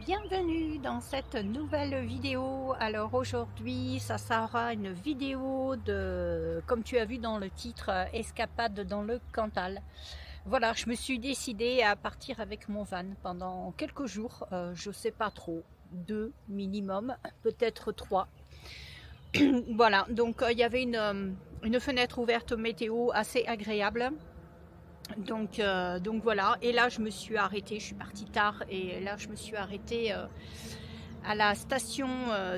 Bienvenue dans cette nouvelle vidéo. Alors aujourd'hui ça sera une vidéo de, comme tu as vu dans le titre, escapade dans le Cantal. Voilà, je me suis décidée à partir avec mon van pendant quelques jours, je sais pas trop, 2 minimum, peut-être 3. Voilà, donc il y avait une fenêtre ouverte météo assez agréable. Donc voilà, et là je me suis arrêtée, je suis partie tard et là je me suis arrêtée à la station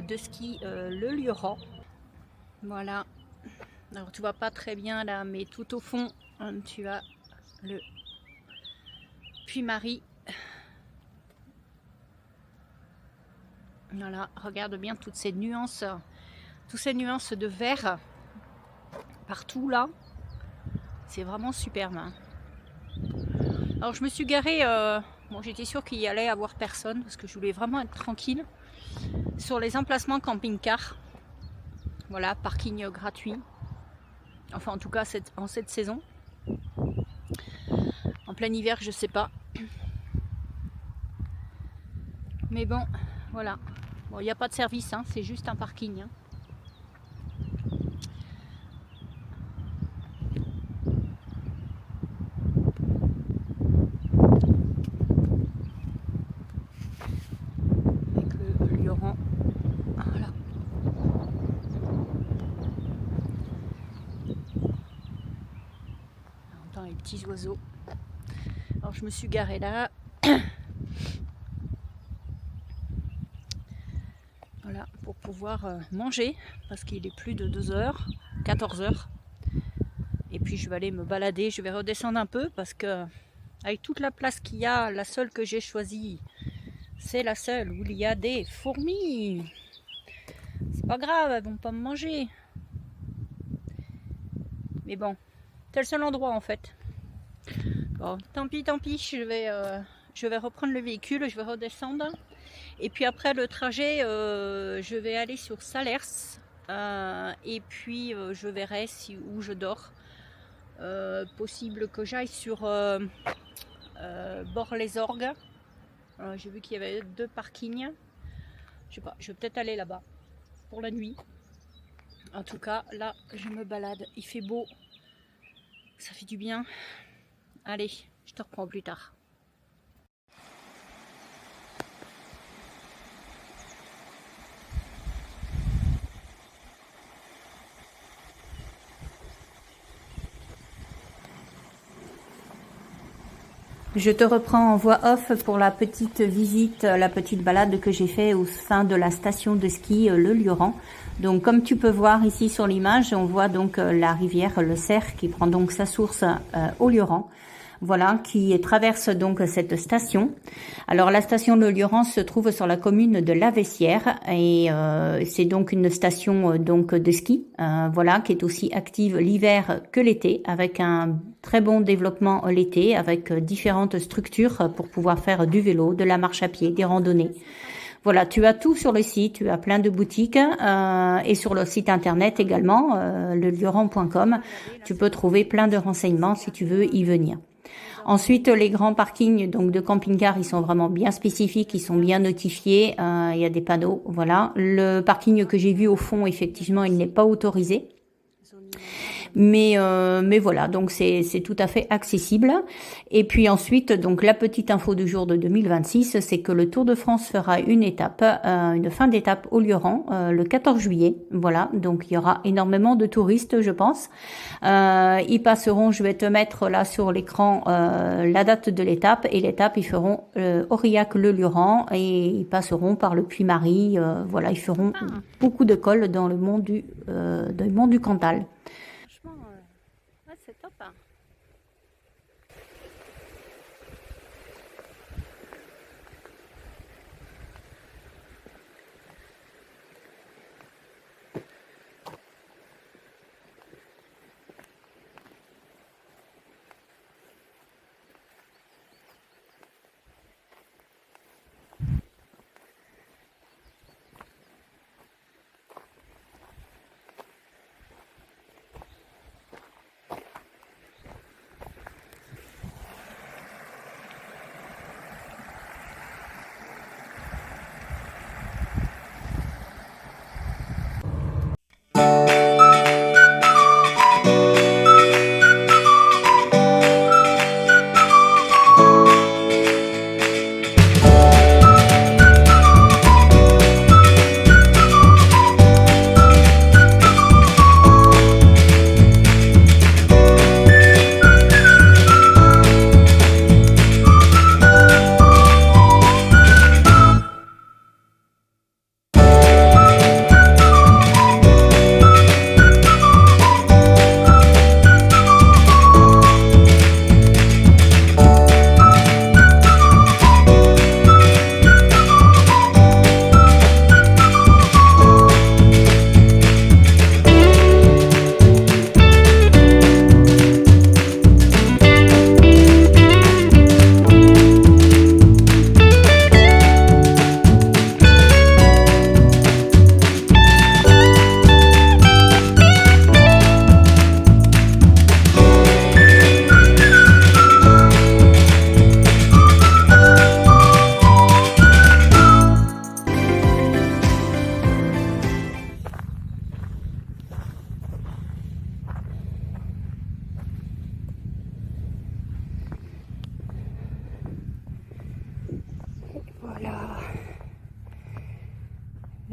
de ski Le Lioran. Voilà, alors tu vois pas très bien là, mais tout au fond tu as le Puy-Marie. Voilà, regarde bien toutes ces nuances de vert partout là, c'est vraiment superbe, hein. Alors je me suis garée, bon, j'étais sûre qu'il y allait avoir personne parce que je voulais vraiment être tranquille sur les emplacements camping-car. Voilà, parking gratuit, enfin en tout cas en cette saison. En plein hiver je sais pas, mais bon voilà. Bon, il n'y a pas de service, hein, c'est juste un parking, hein. Avec le Lioran. Voilà. On entend les petits oiseaux. Alors je me suis garée là. Voilà, pour pouvoir manger, parce qu'il est plus de 2h, 14h. Et puis je vais aller me balader, je vais redescendre un peu parce que avec toute la place qu'il y a, la seule que j'ai choisie, c'est la seule où il y a des fourmis. C'est pas grave, elles vont pas me manger. Mais bon, c'est le seul endroit en fait. Bon, tant pis, je vais reprendre le véhicule, je vais redescendre. Et puis après le trajet, je vais aller sur Salers. Et puis je verrai où je dors. Possible que j'aille sur Bord-les-Orgues. J'ai vu qu'il y avait 2 parkings. Je sais pas, je vais peut-être aller là-bas pour la nuit. En tout cas, là, je me balade. Il fait beau. Ça fait du bien. Allez, je te reprends plus tard. Je te reprends en voix off pour la petite visite, la petite balade que j'ai fait au sein de la station de ski Le Lioran. Donc comme tu peux voir ici sur l'image, on voit donc la rivière le Cerf qui prend donc sa source au Lioran. Voilà, qui traverse donc cette station. Alors la station Le Lioran se trouve sur la commune de Laveissière et c'est donc une station donc de ski, voilà, qui est aussi active l'hiver que l'été, avec un très bon développement l'été, avec différentes structures pour pouvoir faire du vélo, de la marche à pied, des randonnées. Voilà, tu as tout sur le site, tu as plein de boutiques et sur le site internet également, lelioran.com, tu peux trouver plein de renseignements si tu veux y venir. Ensuite, les grands parkings donc de camping-car, ils sont vraiment bien spécifiques, ils sont bien notifiés, il y a des panneaux, voilà. Le parking que j'ai vu au fond, effectivement, il n'est pas autorisé. Mais voilà, donc c'est tout à fait accessible. Et puis ensuite, donc la petite info du jour de 2026, c'est que le Tour de France fera une étape, une fin d'étape au Lioran, le 14 juillet. Voilà, donc il y aura énormément de touristes, je pense. Ils passeront, je vais te mettre là sur l'écran la date de l'étape, et l'étape, ils feront Aurillac-le-Lioran et ils passeront par le Puy-Marie. Voilà, ils feront beaucoup de cols dans le mont du Cantal. Franchement, ouais, c'est top, hein.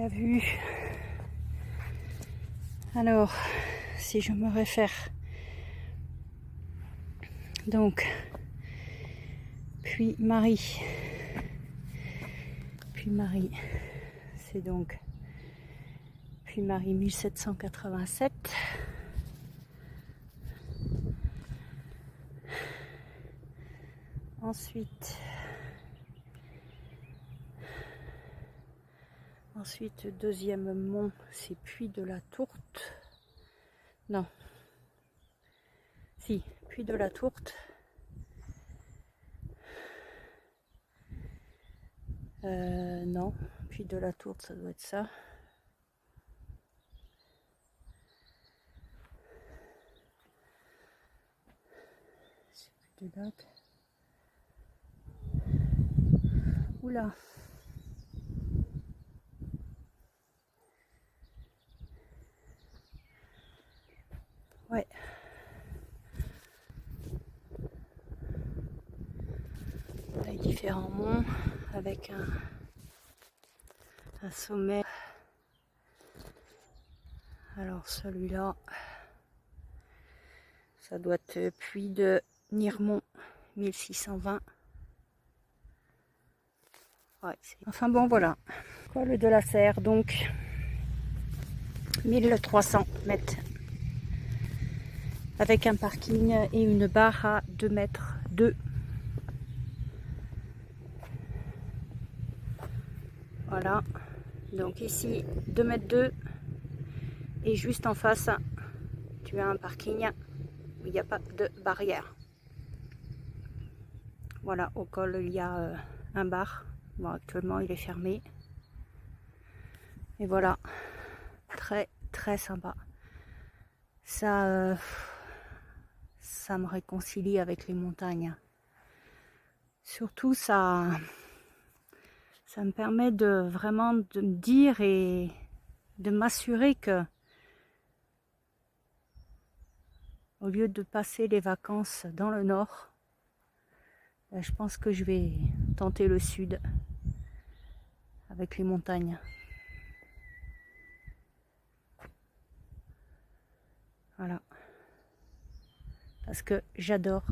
la vue. Alors, si je me réfère, donc, puis Marie, c'est donc puis Marie 1787. Ensuite, deuxième mont, c'est Puy de la Tourte. Non. Si, Puy de la Tourte. Non, Puy de la Tourte, ça doit être ça. C'est plus de date. Oula. Ouais. Les différents monts avec un sommet. Alors celui-là, ça doit être Puy de Niremont 1620. Ouais, enfin bon, voilà. Col de la Serre, donc 1300 mètres. Avec un parking et une barre à 2 mètres 2. Voilà. Donc ici, 2 mètres 2. Et juste en face, tu as un parking où il n'y a pas de barrière. Voilà, au col, il y a un bar. Bon, actuellement, il est fermé. Et voilà, très très sympa. Ça me réconcilie avec les montagnes. Surtout, ça me permet de vraiment de me dire et de m'assurer que au lieu de passer les vacances dans le nord, je pense que je vais tenter le sud avec les montagnes. Voilà. Parce que j'adore.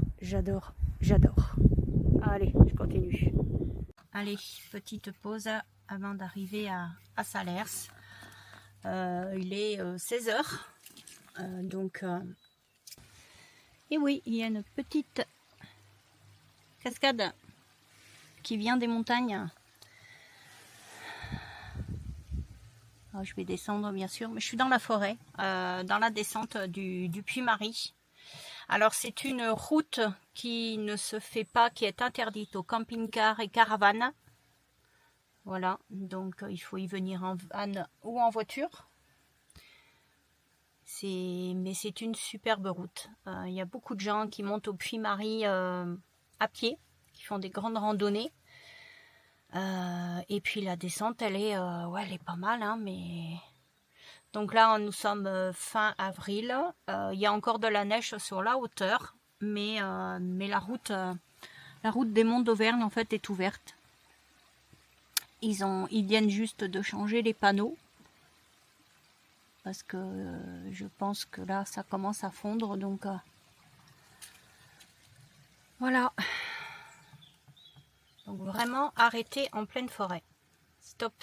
Allez, je continue. Allez, petite pause avant d'arriver à Salers. Il est 16h. Donc, et oui, il y a une petite cascade qui vient des montagnes. Alors, je vais descendre bien sûr, mais je suis dans la forêt, dans la descente du Puy-Marie. Alors c'est une route qui ne se fait pas, qui est interdite aux camping-cars et caravanes. Voilà, donc il faut y venir en van ou en voiture. Mais c'est une superbe route. Il y a beaucoup de gens qui montent au Puy-Marie à pied, qui font des grandes randonnées. Et puis la descente, elle est pas mal, hein, mais... Donc là, nous sommes fin avril. Il y a encore de la neige sur la hauteur, mais la route des monts d'Auvergne en fait est ouverte. Ils viennent juste de changer les panneaux parce que je pense que là, ça commence à fondre, donc voilà. Donc vraiment arrêté en pleine forêt. Stop.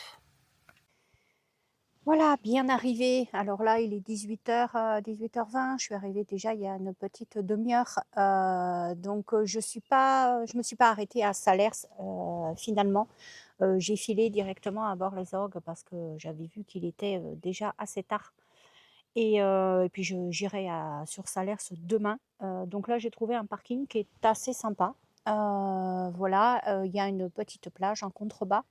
Voilà, bien arrivé. Alors là, il est 18h, 18h20. Je suis arrivée déjà il y a une petite demi-heure. Donc, je me suis pas arrêtée à Salers finalement. J'ai filé directement à Bord-les-Orgues parce que j'avais vu qu'il était déjà assez tard. Et puis, j'irai sur Salers demain. Donc là, j'ai trouvé un parking qui est assez sympa. Voilà, il y a une petite plage en contrebas.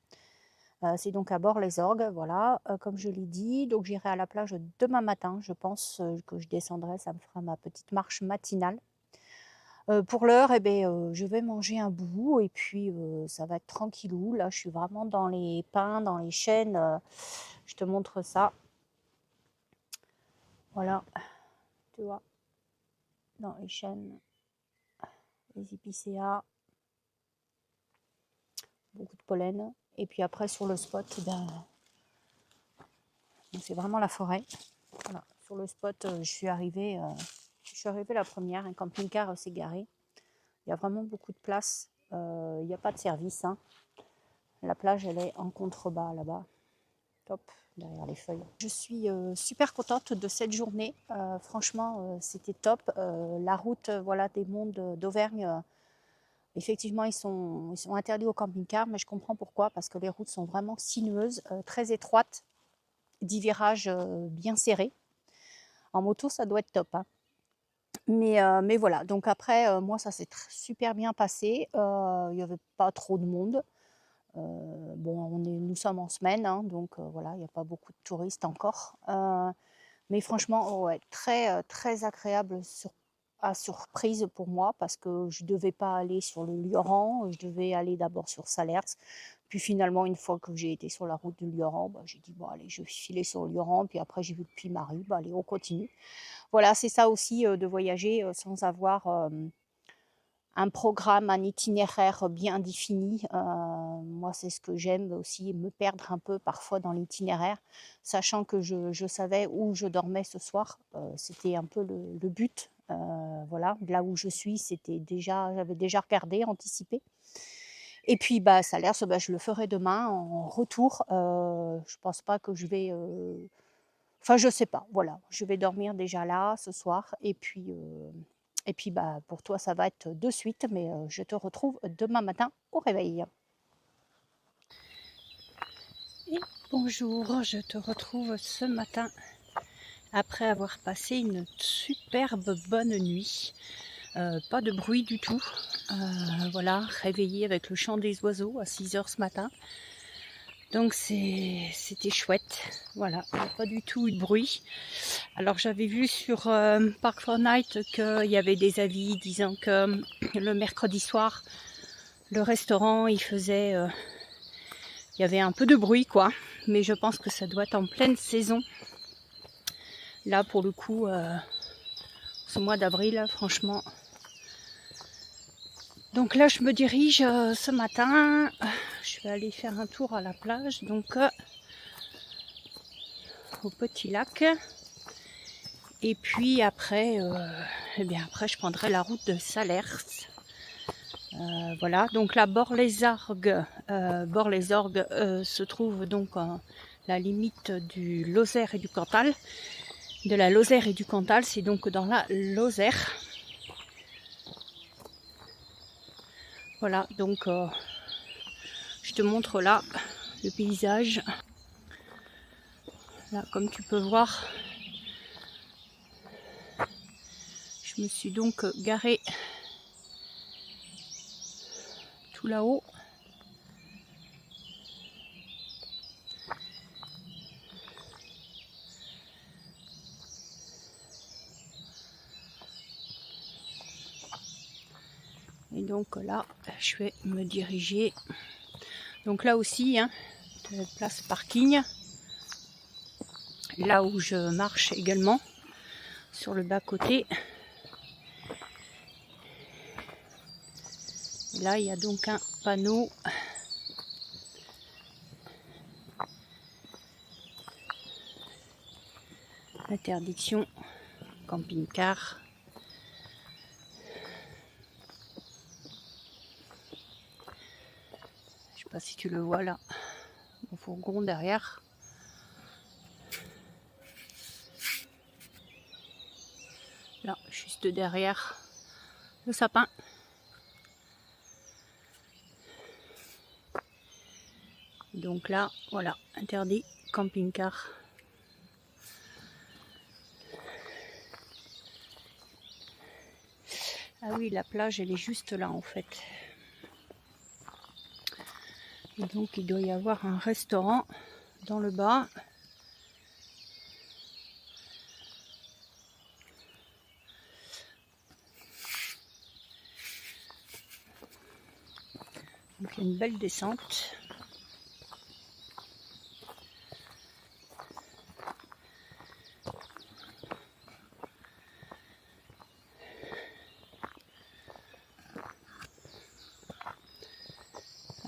C'est donc à Bord-les-Orgues, voilà, comme je l'ai dit. Donc j'irai à la plage demain matin, je pense que je descendrai, ça me fera ma petite marche matinale. Pour l'heure, eh ben, je vais manger un bout et puis ça va être tranquillou. Là, je suis vraiment dans les pins, dans les chênes. Je te montre ça. Voilà, tu vois, dans les chênes, les épicéas, beaucoup de pollen. Et puis après, sur le spot, eh ben, C'est vraiment la forêt. Voilà. Sur le spot, je suis arrivée la première. Un camping-car s'est garé. Il y a vraiment beaucoup de place. Il n'y a pas de service. Hein. La plage, elle est en contrebas là-bas. Top, derrière les feuilles. Je suis super contente de cette journée. Franchement, c'était top. La route voilà, des monts d'Auvergne, effectivement, ils sont interdits au camping-car, mais je comprends pourquoi. Parce que les routes sont vraiment sinueuses, très étroites, 10 virages bien serrés. En moto, ça doit être top. Hein. Mais voilà, donc après, moi, ça s'est super bien passé. Il n'y avait pas trop de monde. Bon, nous sommes en semaine, hein, donc voilà, il n'y a pas beaucoup de touristes encore. Mais franchement, ouais, très agréable à surprise pour moi parce que je ne devais pas aller sur le Lioran, je devais aller d'abord sur Salers. Puis finalement, une fois que j'ai été sur la route du Lioran, j'ai dit, bon allez, je vais filer sur le Lioran. Puis après, j'ai vu le Puy-Marie, allez, on continue. Voilà, c'est ça aussi de voyager sans avoir un programme, un itinéraire bien défini. Moi, c'est ce que j'aime aussi, me perdre un peu parfois dans l'itinéraire, sachant que je savais où je dormais ce soir. C'était un peu le but. Voilà, là où je suis, j'avais déjà regardé, anticipé. Et puis, Salers, je le ferai demain en retour. Je pense pas que je vais... Enfin, je sais pas. Voilà, je vais dormir déjà là ce soir. Et puis, pour toi, ça va être de suite. Mais je te retrouve demain matin au réveil. Et bonjour, je te retrouve ce matin après avoir passé une superbe bonne nuit. Pas de bruit du tout. Voilà, réveillée avec le chant des oiseaux à 6h ce matin. Donc c'était chouette. Voilà, il n'y a pas du tout eu de bruit. Alors j'avais vu sur Park4Night qu'il y avait des avis disant que le mercredi soir, le restaurant, il y avait un peu de bruit quoi. Mais je pense que ça doit être en pleine saison. Là pour le coup, ce mois d'avril, franchement. Donc là je me dirige ce matin. Je vais aller faire un tour à la plage. Donc au petit lac. Et puis après, après je prendrai la route de Salers. Voilà, donc là Bord-les-Orgues se trouve donc à la limite du Lozère et du Cantal. De la Lozère et du Cantal, c'est donc dans la Lozère. Voilà, donc je te montre là le paysage. Là, comme tu peux voir, je me suis donc garée tout là-haut. Et donc là, je vais me diriger. Donc là aussi, hein, place parking. Là où je marche également, sur le bas-côté. Là, il y a donc un panneau. Interdiction camping-car. Je sais pas si tu le vois là, mon fourgon derrière. Là, juste derrière le sapin. Donc là, voilà, interdit camping-car. Ah oui, la plage, elle est juste là en fait. Et donc, il doit y avoir un restaurant dans le bas. Donc, il y a une belle descente.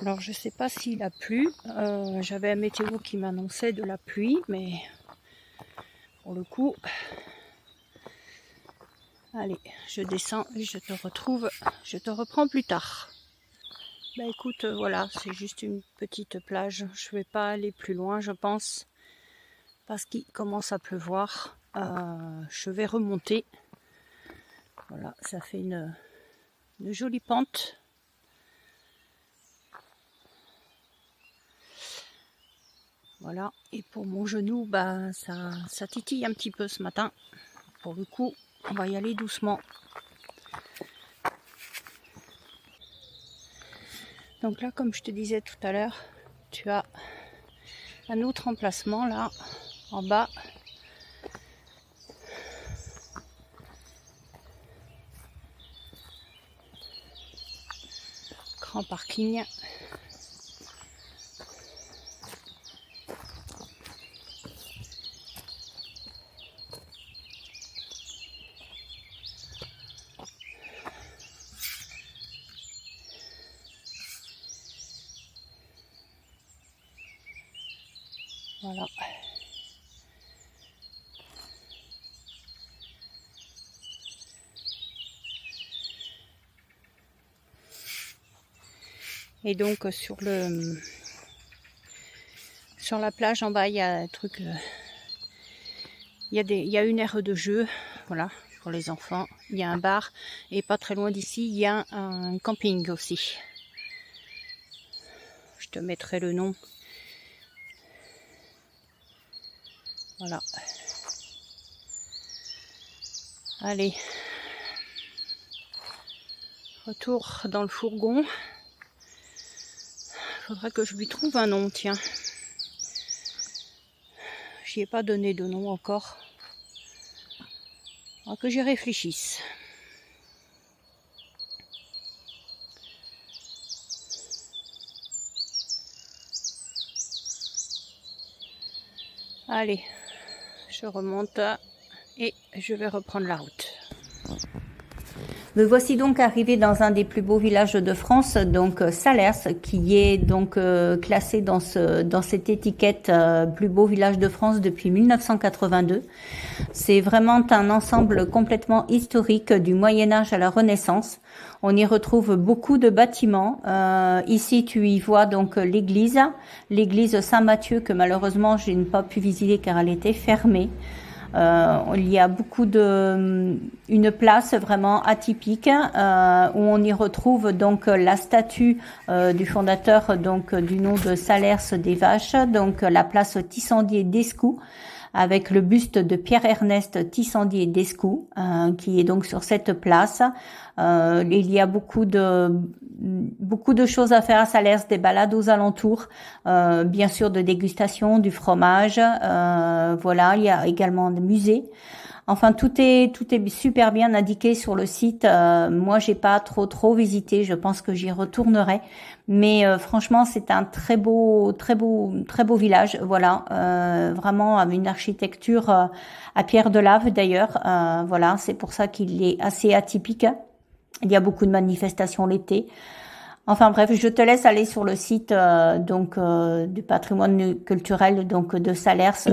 Alors je sais pas s'il a plu, j'avais un météo qui m'annonçait de la pluie, mais pour le coup. Allez, je descends et je te retrouve, je te reprends plus tard. Bah écoute, voilà, c'est juste une petite plage. Je vais pas aller plus loin, je pense, parce qu'il commence à pleuvoir. Je vais remonter. Voilà, ça fait une jolie pente. Voilà, et pour mon genou, bah ça titille un petit peu ce matin. Pour le coup, on va y aller doucement. Donc là, comme je te disais tout à l'heure, tu as un autre emplacement là, en bas. Grand parking. Voilà. Et donc sur la plage en bas, il y a un truc, il y a une aire de jeu, voilà, pour les enfants. Il y a un bar et pas très loin d'ici, il y a un camping aussi. Je te mettrai le nom. Voilà. Allez. Retour dans le fourgon. Faudrait que je lui trouve un nom, tiens. J'y ai pas donné de nom encore. Faudra que j'y réfléchisse. Allez, je remonte et je vais reprendre la route. Me voici donc arrivé dans un des plus beaux villages de France, donc Salers, qui est donc classé dans cette étiquette plus beau village de France depuis 1982. C'est vraiment un ensemble complètement historique du Moyen-Âge à la Renaissance. On y retrouve beaucoup de bâtiments. Ici, tu y vois donc l'église Saint-Matthieu, que malheureusement je n'ai pas pu visiter car elle était fermée. Il y a une place vraiment atypique où on y retrouve donc la statue du fondateur donc du nom de Salers des Vaches, donc la place Tissandier-Descoux, avec le buste de Pierre-Ernest Tissandier-Descoux qui est donc sur cette place. Il y a beaucoup de choses à faire à Salers, des balades aux alentours, bien sûr de dégustation du fromage, voilà, il y a également des musées. Enfin, tout est super bien indiqué sur le site. Moi, j'ai pas trop visité. Je pense que j'y retournerai. Mais franchement, c'est un très beau village. Voilà, vraiment avec une architecture à pierre de lave d'ailleurs. Voilà, c'est pour ça qu'il est assez atypique. Il y a beaucoup de manifestations l'été. Enfin bref, je te laisse aller sur le site donc du patrimoine culturel donc de Salers.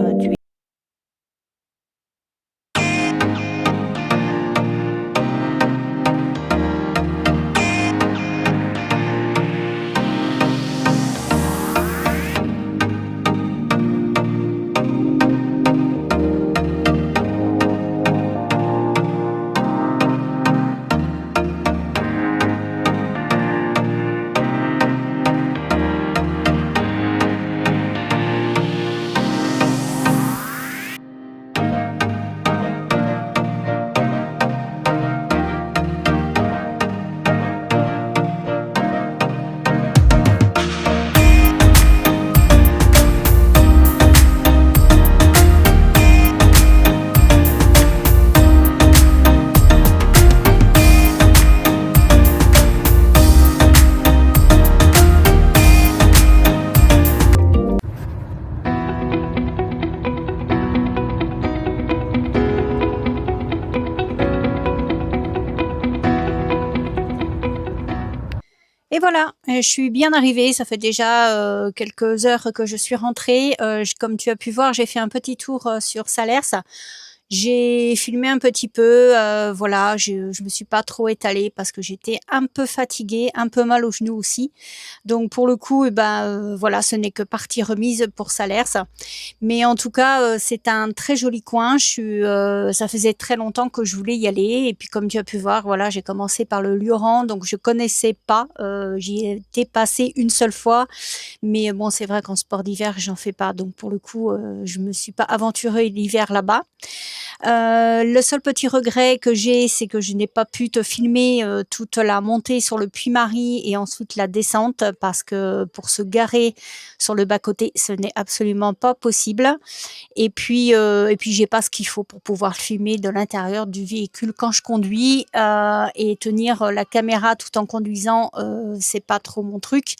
Et voilà, je suis bien arrivée. Ça fait déjà quelques heures que je suis rentrée. Comme tu as pu voir, j'ai fait un petit tour sur Salers. J'ai filmé un petit peu, voilà, je me suis pas trop étalée parce que j'étais un peu fatiguée, un peu mal aux genoux aussi. Donc pour le coup, voilà, ce n'est que partie remise pour Salers. Mais en tout cas, c'est un très joli coin. Ça faisait très longtemps que je voulais y aller. Et puis comme tu as pu voir, voilà, j'ai commencé par le Lioran, donc je connaissais pas. J'y étais passée une seule fois, mais bon, c'est vrai qu'en sport d'hiver, j'en fais pas. Donc pour le coup, je me suis pas aventurée l'hiver là-bas. Le seul petit regret que j'ai, c'est que je n'ai pas pu te filmer toute la montée sur le Puy-Marie et ensuite la descente, parce que pour se garer sur le bas-côté, ce n'est absolument pas possible. Et puis j'ai pas ce qu'il faut pour pouvoir filmer de l'intérieur du véhicule quand je conduis, et tenir la caméra tout en conduisant, c'est pas trop mon truc.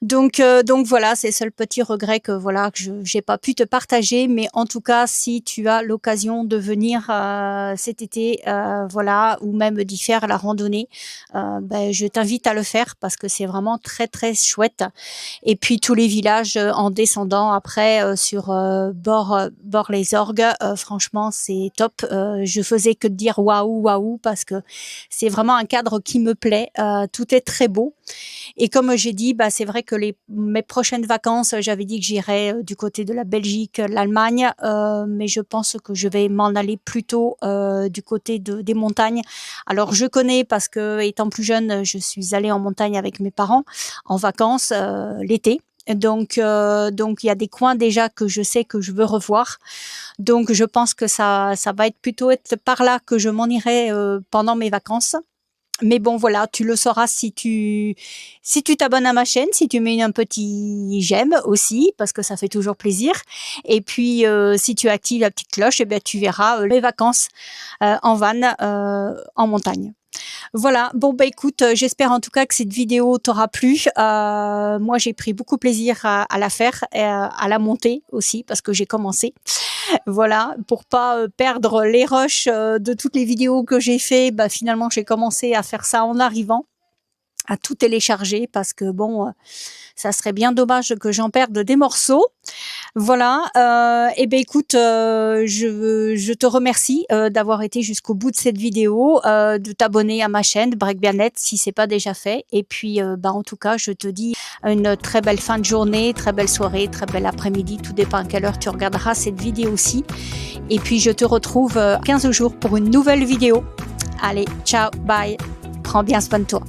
Donc voilà, c'est le seul petit regret que voilà que j'ai pas pu te partager. Mais en tout cas, si tu as l'occasion de venir cet été, voilà, ou même d'y faire la randonnée, je t'invite à le faire parce que c'est vraiment très très chouette. Et puis tous les villages en descendant après sur bord les Orgues, franchement c'est top. Je faisais que de dire waouh waouh parce que c'est vraiment un cadre qui me plaît. Tout est très beau. Et comme j'ai dit, c'est vrai que mes prochaines vacances, j'avais dit que j'irais du côté de la Belgique, l'Allemagne, mais je pense que je vais m'en aller plutôt du côté des montagnes. Alors je connais parce que étant plus jeune, je suis allée en montagne avec mes parents en vacances l'été. Donc il y a des coins déjà que je sais que je veux revoir. Donc je pense que ça va être par là que je m'en irai pendant mes vacances. Mais bon, voilà, tu le sauras si tu t'abonnes à ma chaîne, si tu mets un petit j'aime aussi, parce que ça fait toujours plaisir. Et puis, si tu actives la petite cloche, tu verras les vacances en van, en montagne. Voilà, bon écoute, j'espère en tout cas que cette vidéo t'aura plu. Moi j'ai pris beaucoup plaisir à la faire, à la monter aussi parce que j'ai commencé. Voilà, pour pas perdre les rushs de toutes les vidéos que j'ai fait, finalement j'ai commencé à faire ça en arrivant, à tout télécharger parce que bon, ça serait bien dommage que j'en perde des morceaux. Voilà, écoute, je te remercie d'avoir été jusqu'au bout de cette vidéo, de t'abonner à ma chaîne Break Bien-être si c'est pas déjà fait. Et puis, en tout cas, je te dis une très belle fin de journée, très belle soirée, très bel après-midi. Tout dépend à quelle heure tu regarderas cette vidéo-ci. Et puis, je te retrouve 15 jours pour une nouvelle vidéo. Allez, ciao, bye. Prends bien soin de toi.